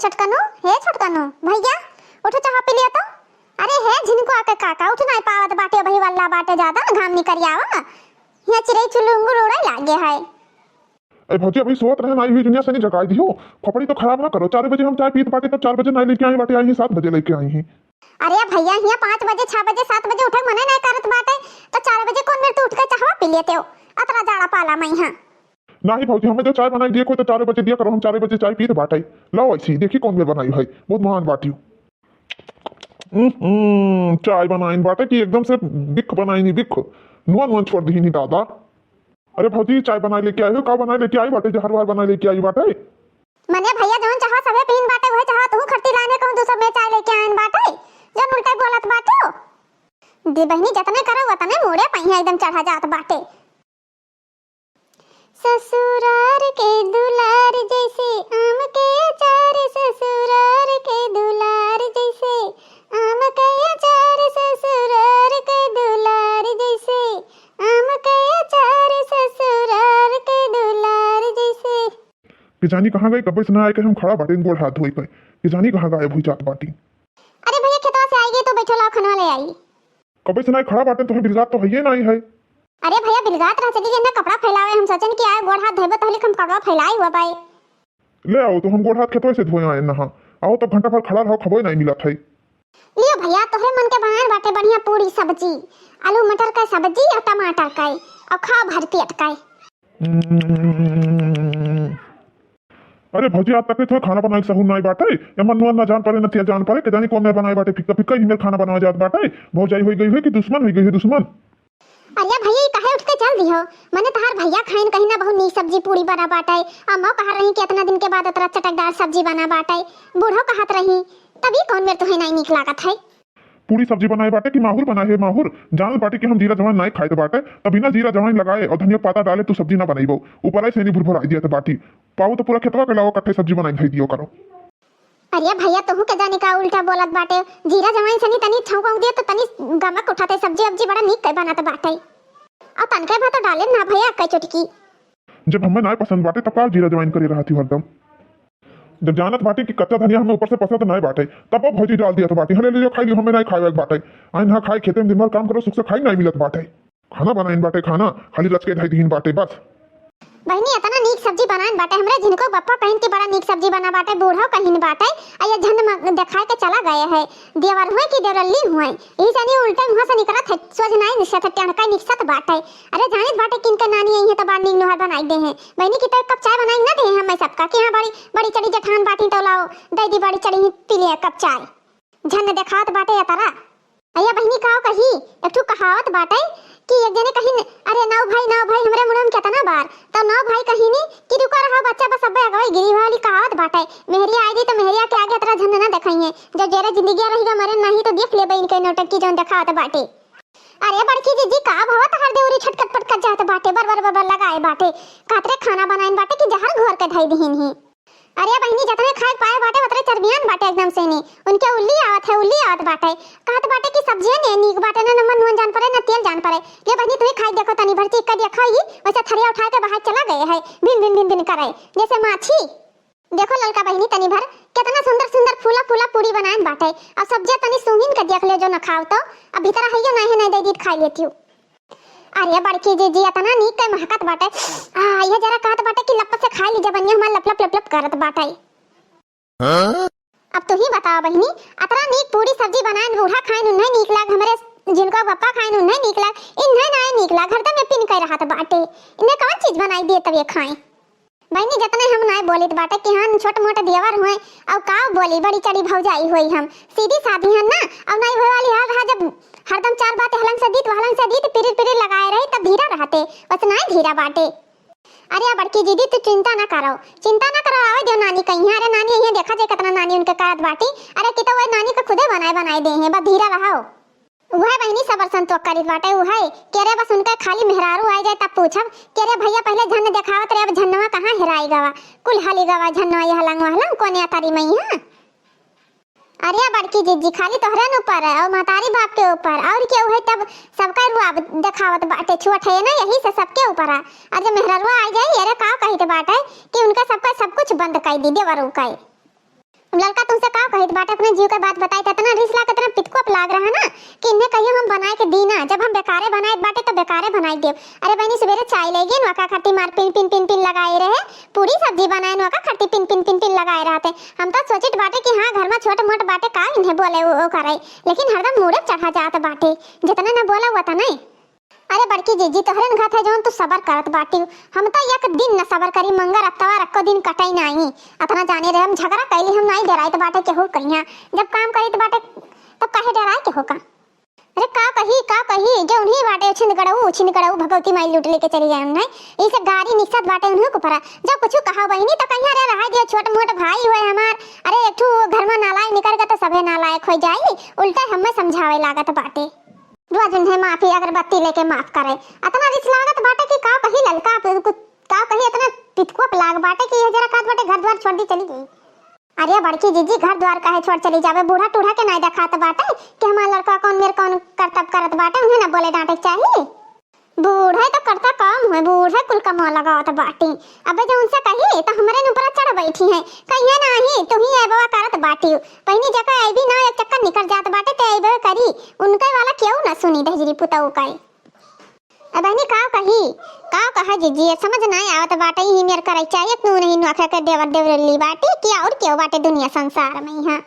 छटकनु भैया उठो चाह पी लिया तो। अरे है जिनको आके काका उठ नहीं पावत बाटे भाई वाला बाटे ज्यादा घाम निकल आवा यहाँ चिड़ै चुलुंगुर उड़े लागे है। अरे भौजी अभी सोत रहे आई हुई दुनिया से नहीं जगाई दियो, फपड़ी तो खराब ना करो। 4 बजे हम चाय पीते बाटे तब 4 बजे नहीं लेके आई बाटे, आई 7 बजे लेके आई हैं। अरे भैया यहाँ 5 बजे 6 बजे 7 बजे उठे मने नहीं करत बाटे तो 4 बजे कौन मेरे तो उठ के चाहवा पी लेते हो अतरा जाड़ा पाला मैं यहाँ। नहीं भौजी हमें तो चाय बनाई दिए कोई तो 4 बजे दिया करो, हम 4 बजे चाय पीते बाटे। लो ऐसी देखी कौन मेरे बनाई है, बहुत महान बाटी चाय बनाई बाटे कि एकदम से बिख बनाई नहीं, बिख नुआ छोड़ दी नहीं दादा। अरे भौजी चाय बनाई लेके आई हो, का बनाई लेके आई बाटे, हर बार बनाई लेके आई बाटे। मने भैया जौन चाहा सबे पीन बाटे वही चाहा तू खट्टी लाने कहूं दूसरा में चाय लेके आइन बाटे जौन उल्टा बोलत बाटे हो। दी बहनी जतने करो वतने मोड़े पहिया एकदम चढ़ा जात बाटे। ससुरार के दुलार जैसे आम के अचार, ससुरार के दुलार जैसे आम के अचार, ससुरार के दुलार जैसे आम के अचार, ससुरार के दुलार जैसे। किजानी कहाँ गई, कब से ना आए के हम खड़ा बाटे गोड़ हाथ धोई पे, किजानी कहाँ गायब हुई जात बाटी। अरे भैया खेतवा से आएगी तो बैठो लाओ खाना ले आई। कब से ना खड़ा बाटे तो बिलगात तो है नहीं है। अरे भैया बिलगात रह चली ना कपड़ा फैलावे, हम सोचन कि आए गोड़ हाथ धोबे तो हम कपड़ा फैलाई हुआ भाई। ले आओ तो हम गोड़ हाथ खेतवे से धोए आए नहा, आओ तो घंटा भर खड़ा रहो, खबो नहीं मिला था। लियो भैया तोहरे मन के बनाए बाटे बढ़िया पूरी सब्जी, आलू मटर का सब्जी और टमाटर का और खा भर पेट का। अरे भौजी आज तक तो खाना बनाए सहू नहीं बाटे, या मनवा ना जान पारे न तिया जान पारे के जानी कौन बनाए बाटे, फिक्का फिक्का ही मेरे खाना बनावा जात बाटे। भौजाई हो गई है कि दुश्मन हो गई है दुश्मन। अरे भैया काहे उठ के चल दियो, मने तहार भैया खाइन कहीं ना बहुत नी सब्जी पूरी बना बाटे, आ मौ कहा रही कि इतना दिन के बाद इतना चटकदार सब्जी बना बाटे, बूढ़ो कहत रही तभी कौन मेरे तो है नहीं निक लागत है। पूरी सब्जी बनाए बाटे कि माहौर बनाए है, माहौर जान बाटे कि हम जीरा जवान नहीं खाए तो बाटे, तब बिना जीरा जवान लगाए और धनिया पाता डाले तो सब्जी ना बनाईबो, ऊपर से नहीं भुरभुर आई दिया तो बाटी पाऊ तो पूरा खेतवा के लाओ कट्ठे सब्जी बनाई खाई दियो करो। अरे भैया तोहू के जाने का उल्टा बोलत बाटे, जीरा जवान सनी तनी छौंक दिए तो तनी गमक उठाते सब्जी अब्जी बड़ा नीक बनात बाटे और तनके भात डाले ना भैया कई चुटकी। जब हमें नहीं पसंद बाटे तब का जीरा जवान करे रहा थी हरदम, जब जानत बाटे कि कच्चा धनिया हमें ऊपर से पसंद नहीं बाटे तब वो भौजी डाल दिया तो बाटी हले ले जो खाई लियो, हमें नहीं खाए बाटे। आई ना खाए खेते में दिन भर काम करो सुख से खाई नहीं मिलत बाटे, खाना बनाइन बाटे खाना खाली रच के ढाई दिन बाटे बस। बहनी इतना नीक सब्जी बनान बाटे, हमरे जिनको बप्पा कहन के बड़ा नीक सब्जी बना बाटे, बूढ़ो कहिन बाटे आया झंड दिखाए के चला गए है देवर हुए कि देवरली हुए ई जानी उल्टे मुंह से निकलत है सोच नहीं निसत टणका निकसत बाटे। अरे जानित बाटे किनके नानी आई है तो बार नीक लोहा बनाई दे हैं बहनी की तो कप चाय बनाई ना दे हम सबका कि हां बड़ी बड़ी चढ़ी जठान बाटी तो लाओ दई दी बड़ी चढ़ी पी ले कप चाय झंड दिखात बाटे तारा। अया बहनी काओ कही एक ठो कहावत बाटे कि एक जने कहीं अरे नाव भाई हमरे मुंह में कितना बार तो नाव भाई कहीं नहीं कि रुका रहा बच्चा बस सब अगवाई गिरी वाली कहावत बाटे। मेहरिया आई दी तो मेहरिया के आगे तेरा झंड ना दिखाइए, जो जेरे जिंदगी रहेगा मरे नहीं तो देख ले बहन के नोटक की जोन दिखावत बाटे। अरे बड़की जीजी का भवत हर देवरी छटकट पटकट जात बाटे बर लगाए बाटे कातरे खाना बनाइन बाटे कि जहर घर के धई दहिन ही। अरे बहनी जतने खाए पाए बाटे उतरे चर्बियान बाटे एकदम से नहीं उनके उल्ली आवत बाटे कहत बाटे कि सब्जियां ने नीक बाटे ना नमन नुन जान पड़े ना तेल जान पड़े। ले बहनी तू खाई देखो तनी भर चिक दिया खाई वैसे थरिया उठा के बाहर चला गए है बिन बिन करे जैसे माछी। देखो ललका बहनी तनी भर कितना सुंदर सुंदर फूला फूला पूरी बनाए बाटे और सब्जियां तनी सूंघिन के देख ले जो न खाओ तो अब भीतर हइयो नहीं दे दी खाई लेती हूं। अरे बड़की जीजी इतना नीक के महकत बाटे ये जरा कहत बाटे कि लप से खा ली जबनिया हमार लप लप करत बाटे। अब तू ही बताओ बहनी इतना नीक पूरी सब्जी बनाए बूढ़ा खाए उन्हें नीक लाग, हमरे जिनको पप्पा खाए उन्हें नीक लाग, इन्हें ना नीक लाग हरदम में पिन कर रहा था बाटे इन्हें कौन चीज बनाई दिए तब ये खाए। बहनी जतने हम नहीं बोलित बाटे कि हां छोट मोटे देवर हुए और का बोली बड़ी चढ़ी भौजाई हुई हम सीधी साधी हन ना और नहीं होए वाली हाल रहा जब हरदम 4 बातें हलन से दीत पिरिर लगाए रही तब धीरा रहते बस नहीं धीरा बाटे। अरे बड़की दीदी तू चिंता ना करो आवे दो नानी कहीं अरे नानी यहां देखा जे कितना नानी उनके करत बाटी अरे कि तो वो नानी का खुदे बनाए दे हैं बस धीरा रहो। वह बहनी सबर संतोष करित बाटे वह केरे बस उनका खाली मेहरारू आ जाए तब पूछब केरे भैया पहले झन देखावत रे अब झन्नवा कहां हेराई गवा कुल हाली गवा झन्नवा ये हलंग कोने तारी मैया। अरे बड़की जीजी खाली तोहरे न ऊपर है और महतारी बाप के ऊपर और क्यों है तब सबका रुआब दिखावत बाटे छुअट है ना यही से सबके ऊपर है। और जब मेहररुआ आ जाए अरे का कहित बाटे कि उनका सबका सब कुछ बंद कर दी देवरू का लड़का तुमसे का कहित बाटे अपने जीव के बात बताई तना रिश्ला कितना पितको लाग रहा ना कि इन्हें कहियो हम बनाए के दी ना, जब हम बेकारे बनाए बाटे तो बेकारे बनाई देव। अरे बहनी सवेरे चाय लेगी नौका खट्टी मार पिन पिन पिन पिन लगाए रहे, पूरी सब्जी बनाए नौका खट्टी पिन पिन पिन पिन लगाए रहते। हम तो सोचित बाटे कि हाँ घर में छोट मोट बाटे का इन्हें बोले वो करे, लेकिन हरदम मुड़े चढ़ा जात बाटे, जितना न बोला हुआ था नहीं। अरे बड़की जीजी तोहरे न घात है जौन तू सबर करत बाटी, हम तो एक दिन न सबर करी, मंगर अत्तवार अक्को दिन कटाई नहीं। अतना जाने रे हम झगड़ा कैली हम नहीं डराइत बाटे के हो कहिया, जब काम करीत बाटे तब काहे डराए के हो का। अरे का कही जो उन्हीं बाटे छिंद गड़ऊ भगवती माई लूट लेके चली जाए नहीं, इसे गाड़ी निश्चित बाटे उन्हीं को परा। जब कुछ कहा बहनी तो कहीं अरे रहा दिया छोट मोट भाई हुए हमार, अरे एक घर में नालायक निकल गए तो सभे नालायक हो जाई, उल्टा हमें समझावे लागत बाटे। रोज उन्हें माफी अगरबत्ती लेके माफ करे, अतना रिच लागत बाटे कि का कही ललका का कही इतना पितको लाग बाटे कि ये जरा काट बाटे घर द्वार छोड़ दी चली गई। अरे बड़की जीजी घर द्वार काहे छोड़ चली जावे, बूढ़ा टूढ़ा के नहीं दिखात बाटे कि हमारा लड़का कौन मेरे कौन करतब करत बाटे, उन्हें ना बोले डांटे चाहिए। बूढ़ा तो करता काम है, बूढ़ा कुल कमा लगावत बाटी। अबे जो उनसे कही तो हमारे ऊपर चढ़ बैठी है, कहिए नहीं तू ही ऐबवा करत बाटी, पहिनी जगह ऐबी ना एक चक्कर निकल जात बाटे ते ऐबे करी, उनके वाला क्यों ना सुनी दहजरी पुताऊ का। अब नहीं का कहा जीजी समझ नहीं आवत बाटे, ही मेरे करे चाहिए तू नहीं नौखा के देवर देवरली बाटी क्या और क्यों बाटे दुनिया संसार में यहाँ।